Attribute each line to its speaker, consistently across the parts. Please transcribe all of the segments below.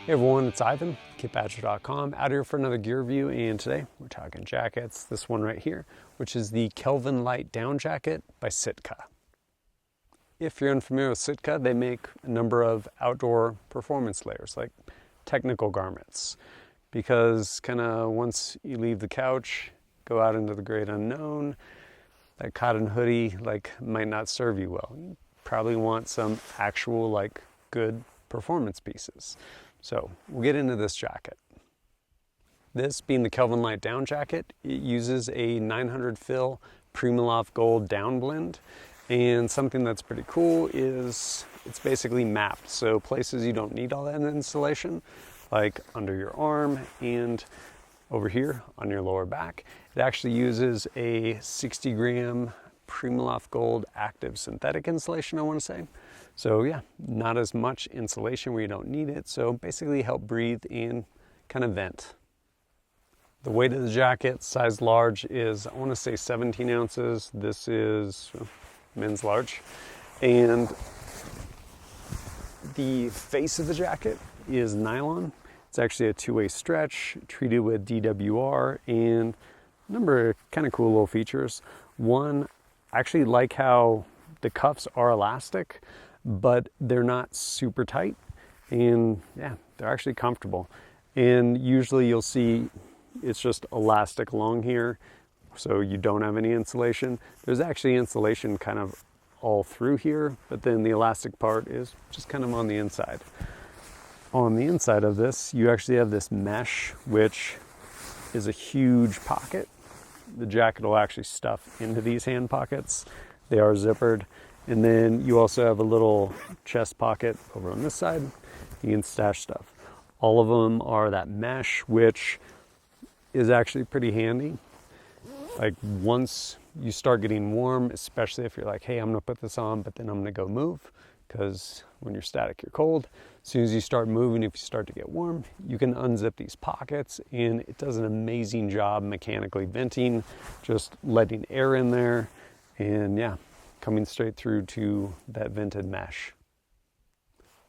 Speaker 1: Hey everyone, it's Ivan, kitbadger.com, out here for another gear review, and today we're talking jackets. This one right here, which is the Kelvin Lite Down Jacket by Sitka. If you're unfamiliar with Sitka, they make a number of outdoor performance layers, like technical garments, because kind of once you leave the couch, go out into the great unknown, that cotton hoodie might not serve you well. You probably want some actual good performance pieces. So we'll get into this jacket. This being the Kelvin Lite Down Jacket, it uses a 900 fill Primaloft Gold down blend. And something that's pretty cool is it's basically mapped. So places you don't need all that insulation, like under your arm and over here on your lower back, it actually uses a 60 gram Primaloft Gold active synthetic insulation, I want to say. So yeah, not as much insulation where you don't need it. So basically help breathe and kind of vent. The weight of the jacket, size large, is I want to say 17 ounces. This is men's large. And the face of the jacket is nylon. It's actually a two-way stretch, treated with DWR, and a number of kind of cool little features. One, I actually like how the cuffs are elastic, but they're not super tight, and yeah, they're actually comfortable. And usually you'll see it's just elastic along here, so you don't have any insulation. There's actually insulation kind of all through here, but then the elastic part is just kind of on the inside. On the inside of this, you actually have this mesh, which is a huge pocket. The jacket will actually stuff into these hand pockets. They are zippered. And then you also have a little chest pocket over on this side. You can stash stuff. All of them are that mesh, which is actually pretty handy. Like once you start getting warm, especially if you're like, hey, I'm gonna put this on, but then I'm gonna go move, because when you're static, you're cold. As soon as you start moving, if you start to get warm, you can unzip these pockets, and it does an amazing job mechanically venting, just letting air in there, and yeah, coming straight through to that vented mesh.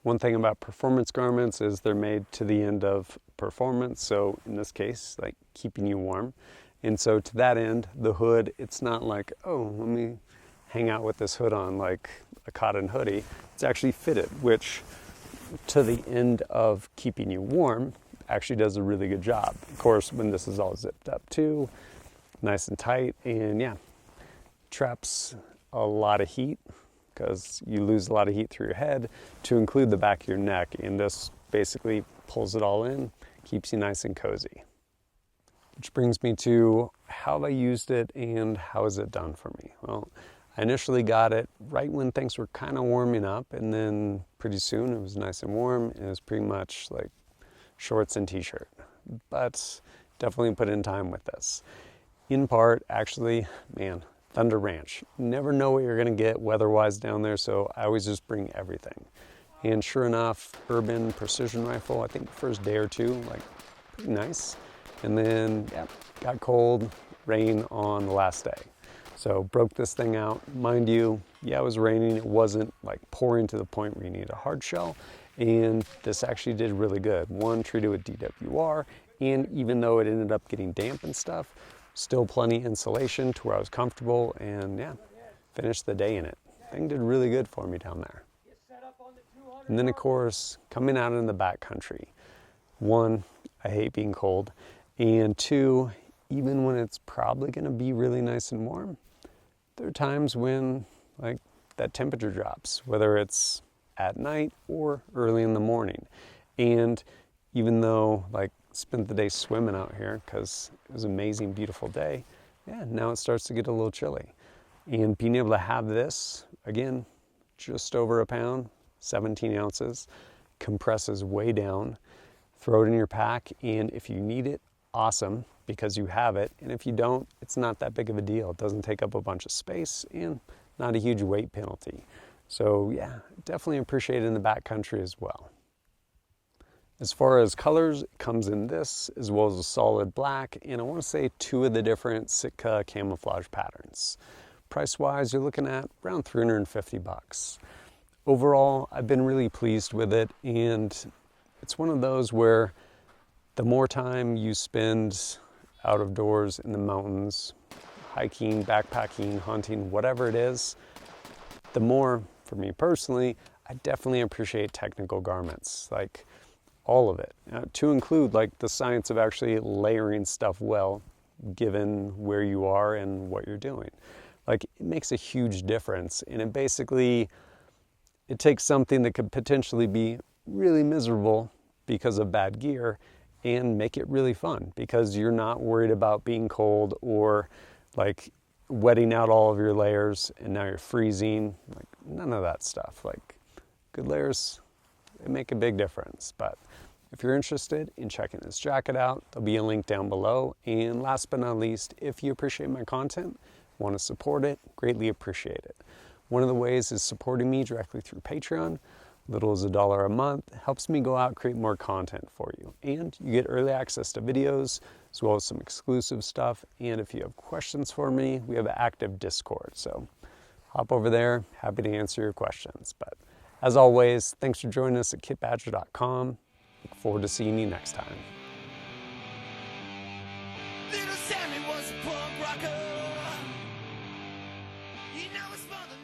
Speaker 1: One thing about performance garments is they're made to the end of performance. So in this case, like keeping you warm. And so to that end, the hood, it's not like, oh, let me hang out with this hood on like a cotton hoodie. It's actually fitted, which to the end of keeping you warm actually does a really good job. Of course, when this is all zipped up too, nice and tight, and yeah, traps a lot of heat, because you lose a lot of heat through your head, to include the back of your neck, and this basically pulls it all in, keeps you nice and cozy. Which brings me to how have I used it and how has it done for me? Well, I initially got it right when things were kind of warming up, and then pretty soon it was nice and warm, and it was pretty much like shorts and t-shirt. But definitely put in time with this. In part, actually, man, Thunder Ranch. Never know what you're gonna get weather-wise down there, so I always just bring everything. And sure enough, urban precision rifle, I think the first day or two, pretty nice. And then, yeah, got cold, rain on the last day. So broke this thing out. Mind you, yeah, it was raining. It wasn't like pouring to the point where you need a hard shell. And this actually did really good. One, treated with DWR, and even though it ended up getting damp and stuff, still plenty insulation to where I was comfortable, and yeah, finished the day in it. Thing did really good for me down there. And then of course, coming out in the backcountry, one, I hate being cold, and two, even when it's probably gonna be really nice and warm, there are times when that temperature drops, whether it's at night or early in the morning. And even though spent the day swimming out here because it was an amazing, beautiful day, yeah, now it starts to get a little chilly. And being able to have this, again, just over a pound, 17 ounces, compresses way down, throw it in your pack, and if you need it, awesome, because you have it. And if you don't, it's not that big of a deal. It doesn't take up a bunch of space and not a huge weight penalty. So yeah, definitely appreciate it in the backcountry as well. As far as colors, it comes in this as well as a solid black, and I want to say 2 of the different Sitka camouflage patterns. Price-wise, you're looking at around 350 bucks. Overall, I've been really pleased with it, and it's one of those where the more time you spend out of doors in the mountains, hiking, backpacking, hunting, whatever it is, the more, for me personally, I definitely appreciate technical garments, like all of it, to include like the science of actually layering stuff well, given where you are and what you're doing. Like, it makes a huge difference, and it takes something that could potentially be really miserable because of bad gear and make it really fun because you're not worried about being cold or like wetting out all of your layers and now you're freezing. Like, none of that stuff. Like, good layers, they make a big difference. But if you're interested in checking this jacket out, there'll be a link down below. And last but not least, if you appreciate my content, want to support it, greatly appreciate it. One of the ways is supporting me directly through Patreon. Little as $1 a month, helps me go out and create more content for you. And you get early access to videos, as well as some exclusive stuff. And if you have questions for me, we have an active Discord. So hop over there, happy to answer your questions. But as always, thanks for joining us at kitbadger.com. Look forward to seeing you next time.
Speaker 2: Little Sammy was a punk rocker. He now is mother.